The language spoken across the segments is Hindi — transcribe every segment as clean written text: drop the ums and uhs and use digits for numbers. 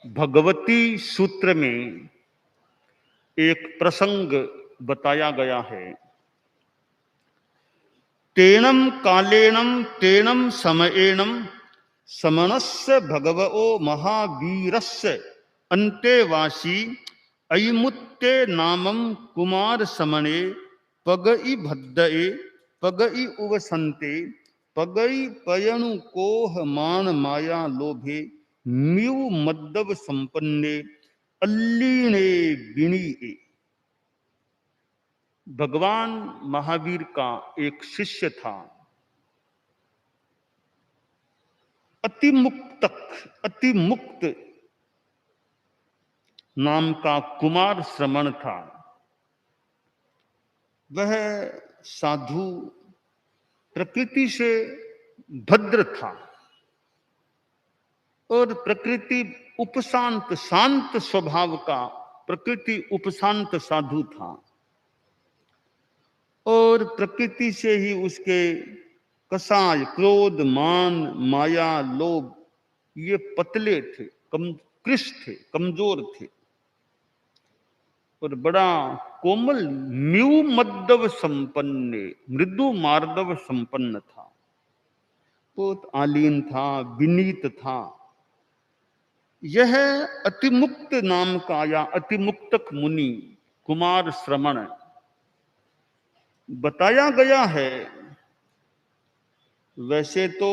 भगवती सूत्र में एक प्रसंग बताया गया है। तेनम कालेनम तेनम समयेनम समणस्य भगवो महावीरस्य अन्तेवासी अयमुत्ते नामम कुमार समणे पगई भद्दए पगई उवसन्ते पगई पयणु कोह मान माया लोभे म्यू मद्दव संपन्ने अल्लीणे बिणीए। भगवान महावीर का एक शिष्य था। अति मुक्त नाम का कुमार श्रमण था। वह साधु प्रकृति से भद्र था और प्रकृति उपशांत शांत स्वभाव का प्रकृति उपशांत साधु था और प्रकृति से ही उसके कसाय क्रोध मान माया लोभ ये पतले थे, कृश थे, कमजोर थे और बड़ा कोमल म्यू मद्दव संपन्न मृदु मार्दव संपन्न था। बहुत आलीन था, विनीत था। यह अतिमुक्त नाम का या अतिमुक्तक मुनि कुमार श्रमण बताया गया है। वैसे तो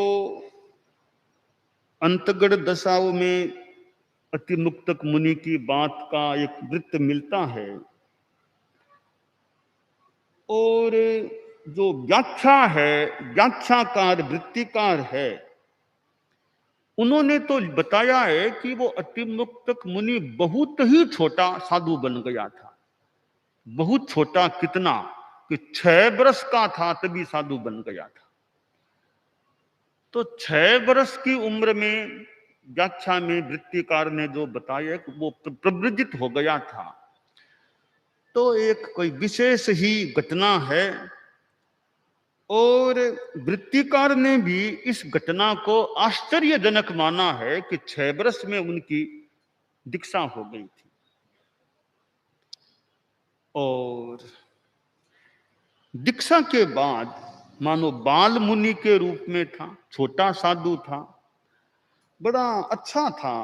अंतगढ़ दशाओं में अतिमुक्तक मुनि की बात का एक वृत्त मिलता है और जो व्याख्या है, व्याख्याकार वृत्तिकार है, उन्होंने तो बताया है कि वो अतिमुक्तक मुनि बहुत ही छोटा साधु बन गया था। बहुत छोटा कितना कि 6 वर्ष का था तभी साधु बन गया था। तो 6 वर्ष की उम्र में व्याख्या में वृत्तिकार ने जो बताया कि वो प्रवृत्त हो गया था। तो एक कोई विशेष ही घटना है और वृत्तिकार ने भी इस घटना को आश्चर्यजनक माना है कि 6 वर्ष में उनकी दीक्षा हो गई थी। और दीक्षा के बाद मानो बाल मुनि के रूप में था, छोटा साधु था, बड़ा अच्छा था,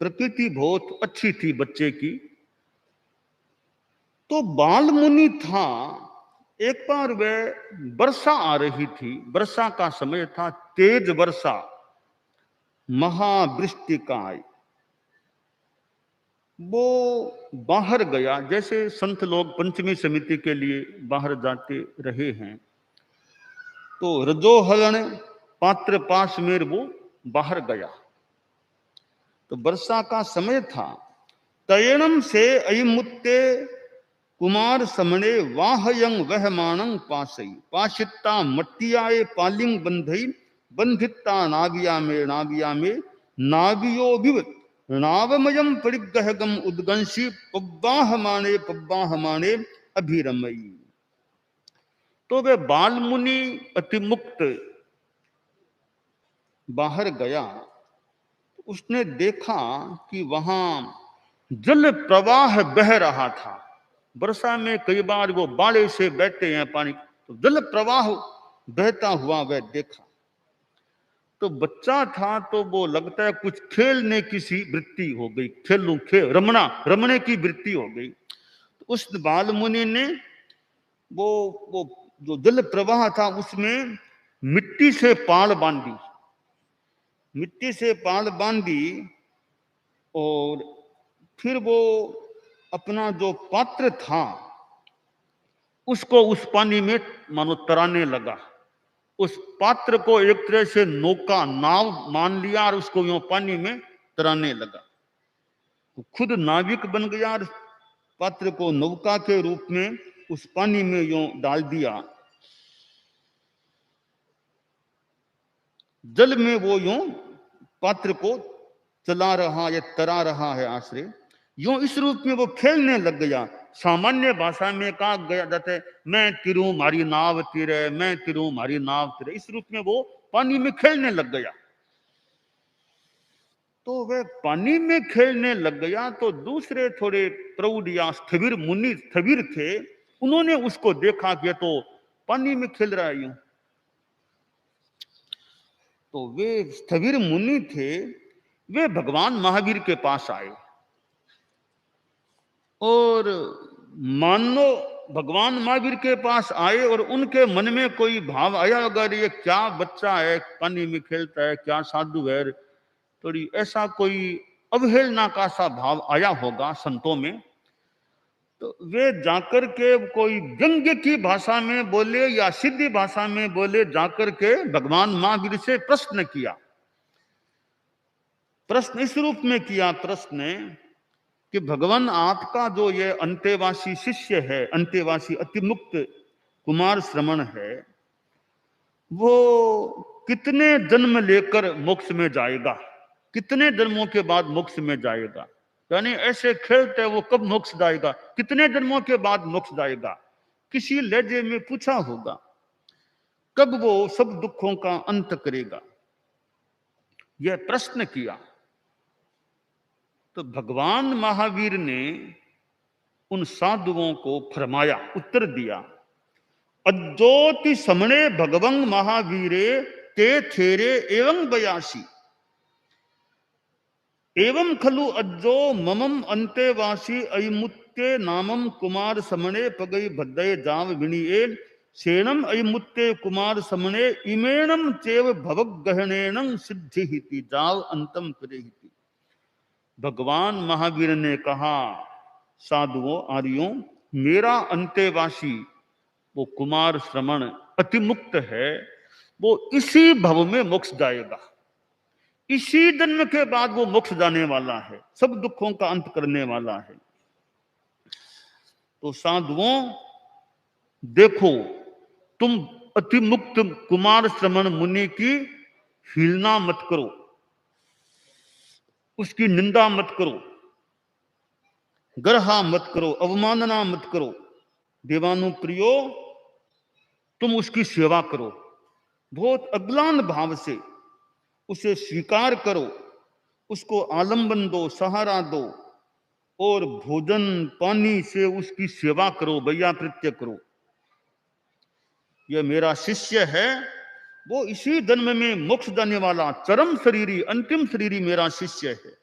प्रकृति बहुत अच्छी थी बच्चे की। तो बाल मुनि था। एक बार वह वर्षा आ रही थी, वर्षा का समय था, तेज वर्षा, महावृष्टिकाय। वो बाहर गया, जैसे संत लोग पंचमी समिति के लिए बाहर जाते रहे हैं। तो रजोहरण पात्र पास में वो बाहर गया। तो वर्षा का समय था। तयणम से अयमुत्ते कुमार समणे वाहयंग वहमानंग पासई पाशिता मट्टियाए पालिंग बंधई बंधिता नाविया में नावियो विव नावमयम परिग्रहगम उद्गंशी पब्बाह माने अभिरमयी। तो वे बाल मुनि अतिमुक्त बाहर गया। उसने देखा कि वहां जल प्रवाह बह रहा था। वर्षा में कई बार वो बाड़े से बैठते हैं पानी, तो जल प्रवाह बहता हुआ वह देखा। तो बच्चा था तो वो लगता है कुछ खेलने की सी वृत्ति हो गई, रमणे की वृत्ति हो गई। तो उस बाल मुनि ने वो जो जल प्रवाह था उसमें मिट्टी से पाल बांधी और फिर वो अपना जो पात्र था उसको उस पानी में मानो तराने लगा। उस पात्र को एक तरह से नौका नाव मान लिया और उसको यूं पानी में तराने लगा। तो खुद नाविक बन गया और पात्र को नौका के रूप में उस पानी में यूं डाल दिया। जल में वो यूं पात्र को चला रहा या तरा रहा है आश्रय, यूं इस रूप में वो खेलने लग गया। सामान्य भाषा में कहा गया जाता है मैं तिरू मारी नाव तिरे, मैं तिरू मारी नाव तिरे। इस रूप में वो पानी में खेलने लग गया। तो वह पानी में खेलने लग गया, तो दूसरे थोड़े प्रौढ़ या स्थविर मुनि स्थविर थे, उन्होंने उसको देखा कि तो पानी में खेल रहा है यूं। तो वे स्थविर मुनि थे, वे भगवान महावीर के पास आए और मानो भगवान महावीर के पास आए और उनके मन में कोई भाव आया, अगर ये क्या बच्चा है, पानी में खेलता है, क्या साधु है, थोड़ी ऐसा कोई अवहेलना का सा भाव आया होगा संतों में। तो वे जाकर के कोई व्यंग्य की भाषा में बोले या सीधी भाषा में बोले, जाकर के भगवान महावीर से प्रश्न किया। प्रश्न इस रूप में किया, प्रश्न कि भगवान आपका जो ये अंतेवासी शिष्य है, अंतेवासी अतिमुक्त कुमार श्रमण है, वो कितने जन्म लेकर मोक्ष में जाएगा, कितने जन्मों के बाद मोक्ष में जाएगा, यानी ऐसे खेलते वो कब मोक्ष जाएगा, कितने जन्मों के बाद मोक्ष जाएगा, किसी लहजे में पूछा होगा, कब वो सब दुखों का अंत करेगा, यह प्रश्न किया। तो भगवान महावीर ने उन साधुओं को फरमाया, उत्तर दिया, अज्योति समणे भगवं महावीरे ते थेरे एवं बयासी एवं खलु अज्जो ममम अंतेवासी अयमुत्ते नामम कुमार समणे पगई भद्दय जाव विणिये सेनम अयमुत्ते कुमार समणे इमेणम चेव भवगहनेनं सिद्धिहिति जाव अंतम करेहिति। भगवान महावीर ने कहा, साधुओं आर्यों, मेरा अंतेवासी वो कुमार श्रमण अतिमुक्त है, वो इसी भव में मोक्ष जाएगा, इसी जन्म के बाद वो मोक्ष जाने वाला है, सब दुखों का अंत करने वाला है। तो साधुओं देखो, तुम अतिमुक्त कुमार श्रमण मुनि की हिलना मत करो, उसकी निंदा मत करो, गर्हा मत करो, अवमानना मत करो, देवानुप्रियो तुम उसकी सेवा करो, बहुत अग्लान भाव से उसे स्वीकार करो, उसको आलंबन दो, सहारा दो और भोजन पानी से उसकी सेवा करो, भैया कृत्य करो। यह मेरा शिष्य है, वो इसी जन्म में मोक्ष जाने वाला चरम शरीरी अंतिम शरीरी मेरा शिष्य है।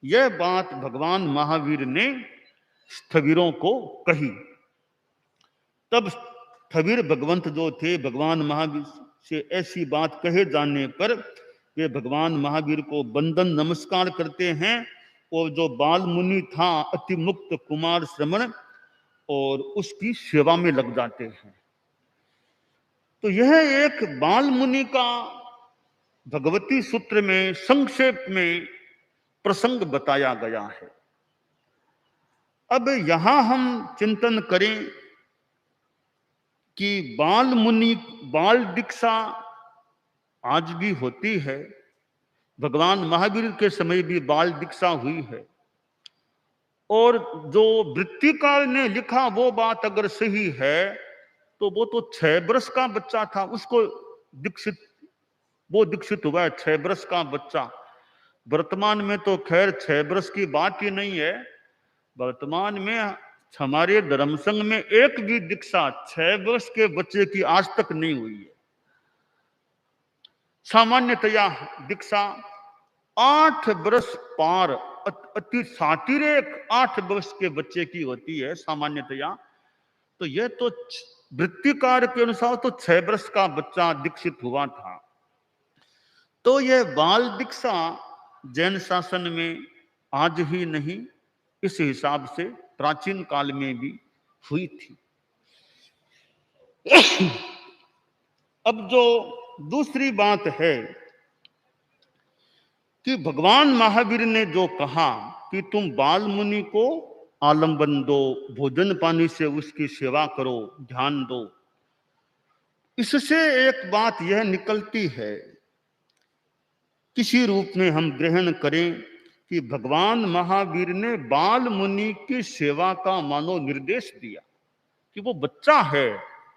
यह बात भगवान महावीर ने स्थविरों को कही। तब स्थविर भगवंत जो थे, भगवान महावीर से ऐसी बात कहे जाने पर वे भगवान महावीर को बंदन नमस्कार करते हैं और जो बाल मुनि था अतिमुक्त कुमार श्रमण, और उसकी सेवा में लग जाते हैं। तो यह एक बाल मुनि का भगवती सूत्र में संक्षेप में प्रसंग बताया गया है। अब यहां हम चिंतन करें कि बाल मुनि, बाल दीक्षा आज भी होती है, भगवान महावीर के समय भी बाल दीक्षा हुई है, और जो वृत्तिकार ने लिखा वो बात अगर सही है तो वो तो 6 वर्ष का बच्चा था, उसको दीक्षित हुआ है, 6 वर्ष का बच्चा। वर्तमान में तो खैर 6 वर्ष की बात ही नहीं है, वर्तमान में हमारे धर्म संघ में एक भी दीक्षा 6 वर्ष के बच्चे की आज तक नहीं हुई है। सामान्यतया दीक्षा 8 वर्ष पार, अति सातिरे 8 वर्ष के बच्चे की होती है सामान्यतया। तो यह तो वृत्तिकार के अनुसार तो 6 वर्ष का बच्चा दीक्षित हुआ था। तो यह बाल दीक्षा जैन शासन में आज ही नहीं, इस हिसाब से प्राचीन काल में भी हुई थी। अब जो दूसरी बात है कि भगवान महावीर ने जो कहा कि तुम बाल मुनि को आलंबन दो, भोजन पानी से उसकी सेवा करो, ध्यान दो, इससे एक बात यह निकलती है, किसी रूप में हम ग्रहण करें कि भगवान महावीर ने बाल मुनि की सेवा का मानो निर्देश दिया कि वो बच्चा है,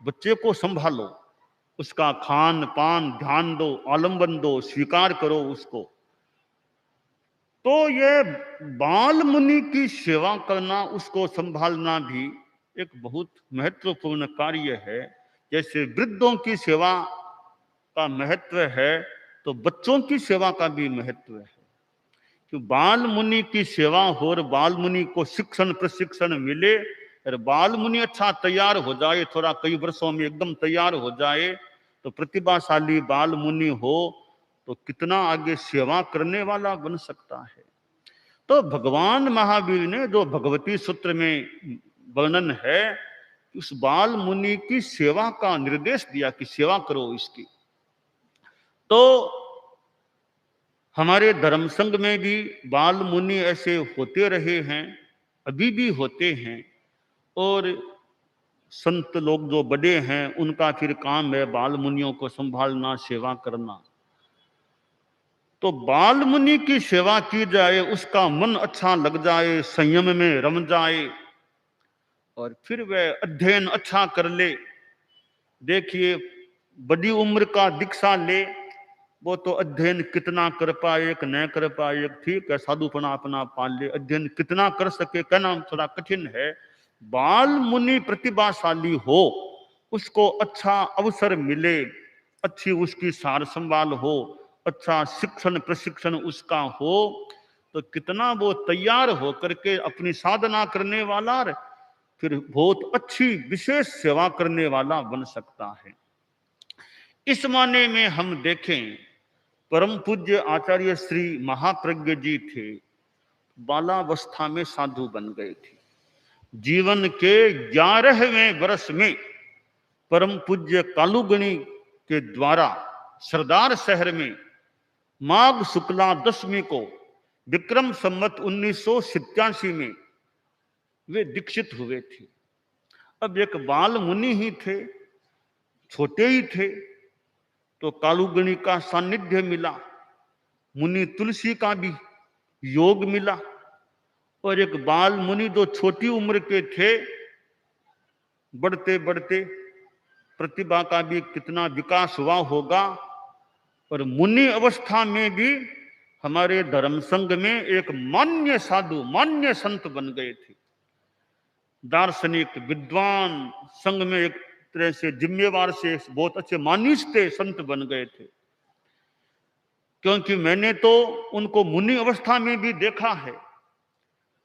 बच्चे को संभालो, उसका खान पान ध्यान दो, आलंबन दो, स्वीकार करो उसको, तो ये बाल मुनि की सेवा करना, उसको संभालना भी एक बहुत महत्वपूर्ण कार्य है। जैसे वृद्धों की सेवा का महत्व है, तो बच्चों की सेवा का भी महत्व है। कि बाल मुनि की सेवा हो और बाल मुनि को शिक्षण प्रशिक्षण मिले, और बाल मुनि अच्छा तैयार हो जाए, थोड़ा कई वर्षों में एकदम तैयार हो जाए, तो प्रतिभाशाली बाल मुनि हो तो कितना आगे सेवा करने वाला बन सकता है। तो भगवान महावीर ने जो भगवती सूत्र में वर्णन है, उस बाल मुनि की सेवा का निर्देश दिया कि सेवा करो इसकी। तो हमारे धर्म संघ में भी बाल मुनि ऐसे होते रहे हैं, अभी भी होते हैं। और संत लोग जो बड़े हैं, उनका फिर काम है बाल मुनियों को संभालना, सेवा करना। तो बाल मुनि की सेवा की जाए, उसका मन अच्छा लग जाए, संयम में रम जाए, और फिर वह अध्ययन अच्छा कर ले। देखिए, बड़ी उम्र का दीक्षा ले, वो तो अध्ययन कितना कर पाए कि न कर पाए, ठीक है, साधुपना अपना पाल ले, अध्ययन कितना कर सके कहना थोड़ा कठिन है। बाल मुनि प्रतिभाशाली हो, उसको अच्छा अवसर मिले, अच्छी उसकी सार संभाल हो, अच्छा शिक्षण प्रशिक्षण उसका हो, तो कितना वो तैयार हो करके अपनी साधना करने वाला, फिर बहुत अच्छी विशेष सेवा करने वाला बन सकता है। इस माने में हम देखें, परम पूज्य आचार्य श्री महाप्रज्ञ जी थे, बालावस्था में साधु बन गए थे। जीवन के 11वें वर्ष में परम पूज्य कालूगणी के द्वारा सरदार शहर में माघ शुक्ला दशमी को विक्रम संवत 1987 में वे दीक्षित हुए थे। अब एक बाल मुनि ही थे, छोटे ही थे, तो कालूगणी का सानिध्य मिला, मुनि तुलसी का भी योग मिला। और एक बाल मुनि जो छोटी उम्र के थे, बढ़ते बढ़ते प्रतिभा का भी कितना विकास हुआ होगा। और मुनि अवस्था में भी हमारे धर्म संघ में एक मान्य साधु, मान्य संत बन गए थे। दार्शनिक विद्वान, संघ में एक तरह से जिम्मेवार से बहुत अच्छे मानिस थे, संत बन गए थे। क्योंकि मैंने तो उनको मुनि अवस्था में भी देखा है।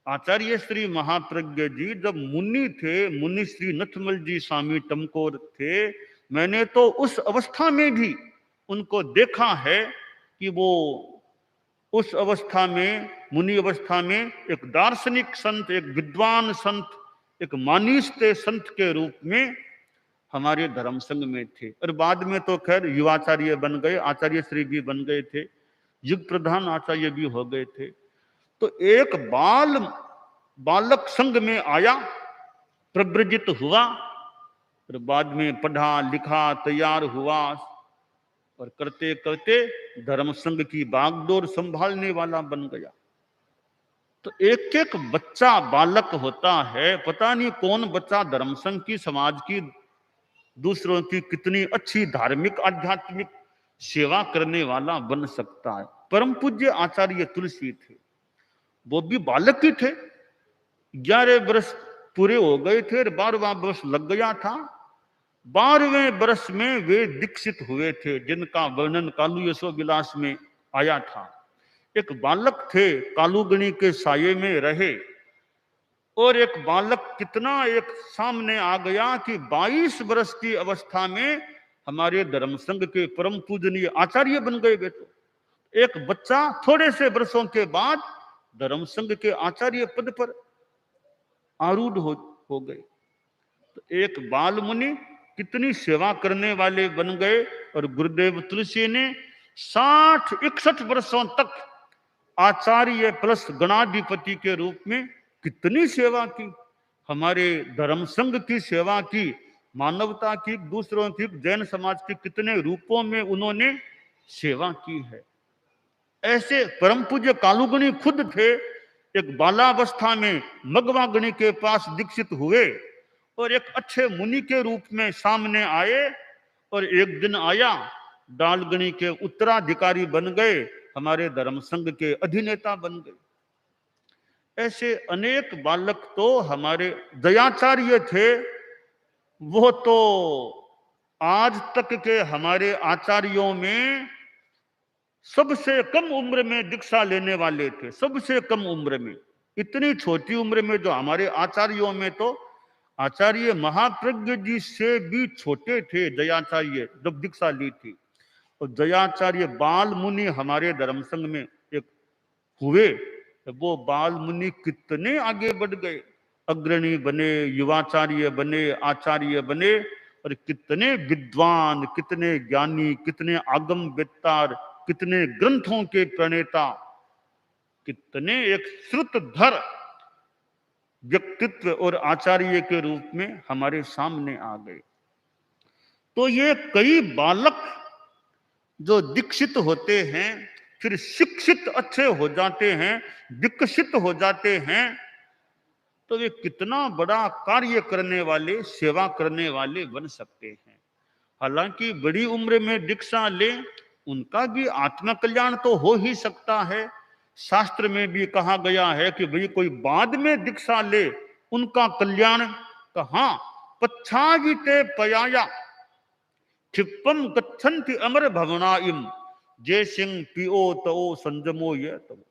आचार्य श्री महाप्रज्ञ जी जब मुनि थे, मुनि श्री नथमल जी स्वामी टमकोर थे, मैंने तो उस अवस्था में भी उनको देखा है कि वो उस अवस्था में, मुनि अवस्था में एक दार्शनिक संत, एक विद्वान संत, एक मानिस्ते संत के रूप में हमारे धर्म संघ में थे। और बाद में तो खैर युवाचार्य बन गए, आचार्य श्री भी बन गए थे, युग प्रधान आचार्य भी हो गए थे। तो एक बालक संघ में आया, प्रव्रजित हुआ, और बाद में पढ़ा लिखा, तैयार हुआ, और करते करते धर्म संघ की बागडोर संभालने वाला बन गया। तो एक एक बच्चा बालक होता है, पता नहीं कौन बच्चा धर्म संघ की, समाज की, दूसरों की कितनी अच्छी धार्मिक आध्यात्मिक सेवा करने वाला बन सकता है। परम पूज्य आचार्य तुलसी थे, वो भी बालक ही थे, 11 वर्ष पूरे हो गए थे, 12वां वर्ष लग गया था। 12वें वर्ष में वे दीक्षित हुए थे, जिनका वर्णन कालू यशो विलास में आया था। एक बालक थे, कालूगणी के साये में रहे, और एक बालक कितना एक सामने आ गया कि 22 वर्ष की अवस्था में हमारे धर्म संघ के परम पूजनीय आचार्य बन गए। वे तो एक बच्चा थोड़े से वर्षों के बाद धर्म संघ के आचार्य पद पर आरूढ़ हो गए। तो एक बाल मुनि कितनी सेवा करने वाले बन गए। और गुरुदेव तुलसी ने 60-61 वर्षों तक आचार्य प्लस गणाधिपति के रूप में कितनी सेवा की, हमारे धर्म संघ की सेवा की, मानवता की, दूसरों की, जैन समाज के कितने रूपों में उन्होंने सेवा की है। ऐसे परम पूज्य कालूगणी खुद थे, एक बालावस्था में मगवागणी के पास दीक्षित हुए, और एक अच्छे मुनि के रूप में सामने आए, और एक दिन आया डालगणी के उत्तराधिकारी बन गए, हमारे धर्म संघ के अधिनेता बन गए। ऐसे अनेक बालक तो हमारे दयाचार्य थे, वो तो आज तक के हमारे आचार्यों में सबसे कम उम्र में दीक्षा लेने वाले थे, सबसे कम उम्र में। इतनी छोटी उम्र में जो हमारे आचार्यों में, तो आचार्य महाप्रज्ञ जी से भी छोटे थे दयाचार्य जब दीक्षा ली थी। और दयाचार्य बाल मुनि हमारे धर्म संघ में एक हुए, वो बाल मुनि कितने आगे बढ़ गए, अग्रणी बने, युवाचार्य बने, आचार्य बने, और कितने विद्वान, कितने ज्ञानी, कितने आगम वेत्तार, कितने ग्रंथों के प्रणेता, कितने एक श्रुतधर व्यक्तित्व और आचार्य के रूप में हमारे सामने आ गए। तो ये कई बालक जो दीक्षित होते हैं, फिर शिक्षित अच्छे हो जाते हैं, विकसित हो जाते हैं, तो वे कितना बड़ा कार्य करने वाले, सेवा करने वाले बन सकते हैं। हालांकि बड़ी उम्र में दीक्षा ले, उनका भी आत्मकल्याण तो हो ही सकता है। शास्त्र में भी कहा गया है कि भाई कोई बाद में दीक्षा ले, उनका कल्याण कहाँ, पच्छाविते पयाया क्षिप्पम गच्छन्ति अमर भवनाइम, जय सिंह पियो तो संजमो ये तब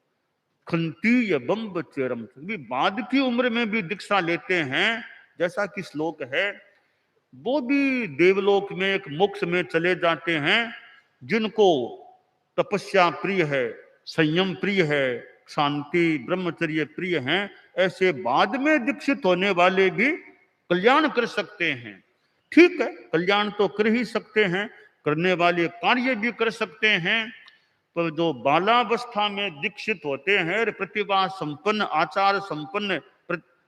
खंतीय बम्ब चेरम। बाद की उम्र में भी दीक्षा लेते हैं, जैसा कि श्लोक है, वो भी देवलोक में एक मोक्ष में चले जाते हैं। जिनको तपस्या प्रिय है, संयम प्रिय है, शांति ब्रह्मचर्य प्रिय हैं, ऐसे बाद में दीक्षित होने वाले भी कल्याण कर सकते हैं। ठीक है, कल्याण तो कर ही सकते हैं, करने वाले कार्य भी कर सकते हैं। पर जो बालावस्था में दीक्षित होते हैं, प्रतिभा संपन्न, आचार संपन्न,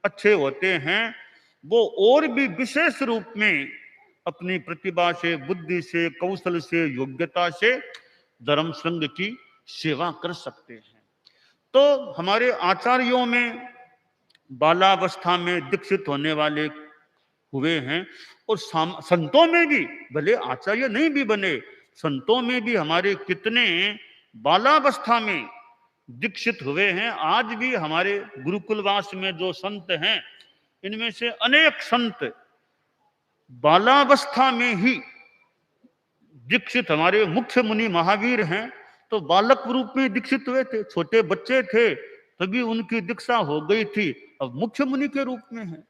अच्छे होते हैं, वो और भी विशेष रूप में अपनी प्रतिभा से, बुद्धि से, कौशल से, योग्यता से धर्म संघ की सेवा कर सकते हैं। तो हमारे आचार्यों में बालावस्था में दीक्षित होने वाले हुए हैं, और संतों में भी, भले आचार्य नहीं भी बने, संतों में भी हमारे कितने बालावस्था में दीक्षित हुए हैं। आज भी हमारे गुरुकुलवास में जो संत हैं, इनमें से अनेक संत बालावस्था में ही दीक्षित, हमारे मुख्य मुनि महावीर हैं तो बालक रूप में दीक्षित हुए थे, छोटे बच्चे थे तभी उनकी दीक्षा हो गई थी, अब मुख्य मुनि के रूप में है।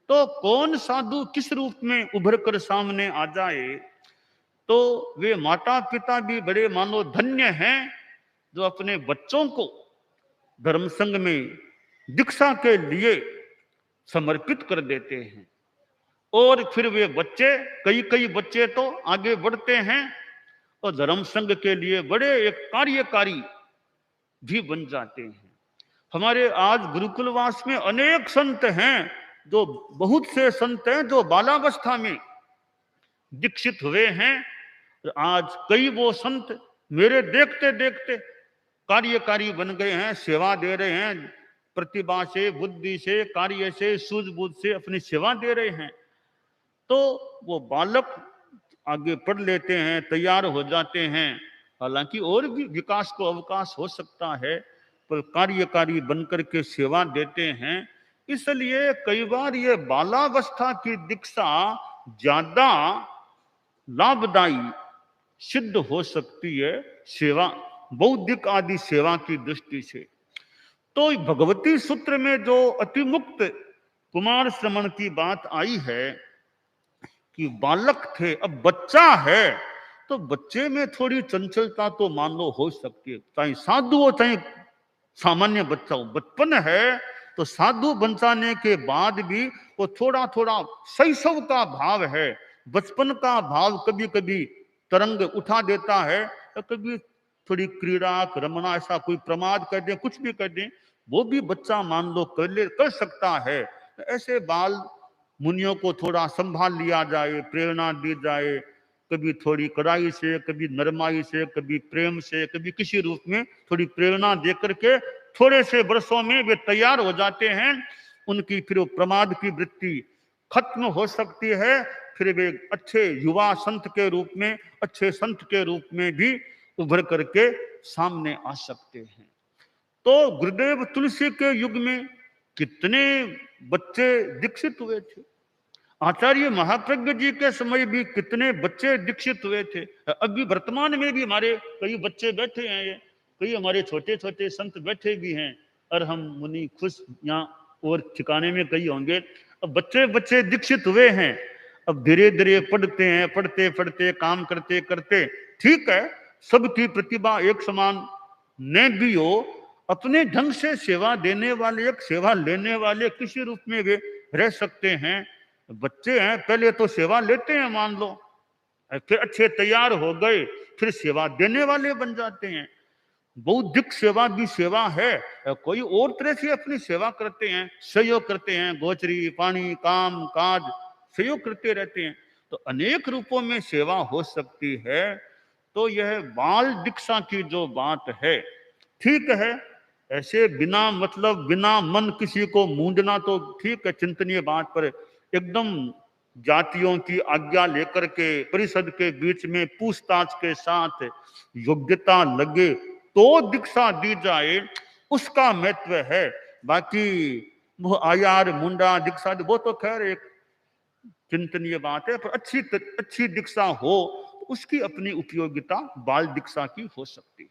तो कौन साधु किस रूप में उभर कर सामने आ जाए, तो वे माता पिता भी बड़े मानो धन्य हैं जो अपने बच्चों को धर्म संघ में दीक्षा के लिए समर्पित कर देते हैं। और फिर वे बच्चे, कई बच्चे तो आगे बढ़ते हैं और धर्म संघ के लिए बड़े एक कार्यकारी भी बन जाते हैं। हमारे आज गुरुकुलवास में अनेक संत हैं, जो बहुत से संत हैं जो बालावस्था में दीक्षित हुए हैं। आज कई वो संत मेरे देखते देखते कार्यकारी बन गए हैं, सेवा दे रहे हैं, प्रतिभा से, बुद्धि से, कार्य से, सूझबूझ से अपनी सेवा दे रहे हैं। तो वो बालक आगे पढ़ लेते हैं, तैयार हो जाते हैं। हालांकि और भी विकास को अवकाश हो सकता है, पर कार्यकारी बनकर के सेवा देते हैं। इसलिए कई बार ये बालावस्था की दीक्षा ज्यादा लाभदायी सिद्ध हो सकती है सेवा, बौद्धिक आदि सेवा की दृष्टि से। तो भगवती सूत्र में जो अतिमुक्त कुमार श्रमण की बात आई है कि बालक थे, अब बच्चा है, तो बच्चे में थोड़ी चंचलता तो मान लो हो सकती है, चाहे साधु हो चाहे सामान्य बच्चा हो। बचपन है तो साधु बन जाने के बाद भी वो थोड़ा थोड़ा शैशव का भाव है, बचपन का भाव कभी कभी तरंग उठा देता है, तो कभी थोड़ी क्रीड़ा रमना, ऐसा कोई प्रमाद कर दे, कुछ भी कर दे, वो भी बच्चा मान लो कर सकता है। ऐसे बाल मुनियों को थोड़ा संभाल लिया जाए, प्रेरणा दी जाए, कभी थोड़ी कड़ाई से, कभी नरमाई से, कभी प्रेम से, कभी किसी रूप में थोड़ी प्रेरणा दे करके थोड़े से वर्षों में वे तैयार हो जाते हैं। उनकी फिर प्रमाद की वृत्ति खत्म हो सकती है, फिर वे अच्छे युवा संत के रूप में, अच्छे संत के रूप में भी उभर करके सामने आ सकते हैं। तो गुरुदेव तुलसी के युग में कितने बच्चे दीक्षित हुए थे, आचार्य महाप्रज्ञ जी के समय भी कितने बच्चे दीक्षित हुए थे। अभी वर्तमान में भी हमारे कई बच्चे बैठे हैं, ये कई हमारे छोटे छोटे संत बैठे भी हैं, और हम मुनि खुश यहाँ और ठिकाने में कई होंगे। अब बच्चे बच्चे दीक्षित हुए हैं, अब धीरे धीरे पढ़ते हैं, पढ़ते पढ़ते काम करते करते, ठीक है सबकी प्रतिभा एक समान न भी हो, अपने ढंग से सेवा देने वाले, एक सेवा लेने वाले किसी रूप में वे रह सकते हैं। बच्चे हैं, पहले तो सेवा लेते हैं मान लो, फिर अच्छे तैयार हो गए, फिर सेवा देने वाले बन जाते हैं। बौद्धिक सेवा भी सेवा है, कोई और तरह से अपनी सेवा करते हैं, सहयोग करते हैं, गोचरी पानी काम काज सहयोग करते रहते हैं। तो अनेक रूपों में सेवा हो सकती है। तो यह बाल दीक्षा की जो बात है, ठीक है, ऐसे बिना मतलब बिना मन किसी को मूंदना तो ठीक है, चिंतनीय बात, पर एकदम जातियों की आज्ञा लेकर के परिषद के बीच में पूछताछ के साथ योग्यता लगे तो दीक्षा दी जाए, उसका महत्व है। बाकी वो आयार मुंडा दीक्षा वो तो खैर एक चिंतनीय बात है, पर अच्छी दीक्षा हो तो उसकी अपनी उपयोगिता बाल दीक्षा की हो सकती है।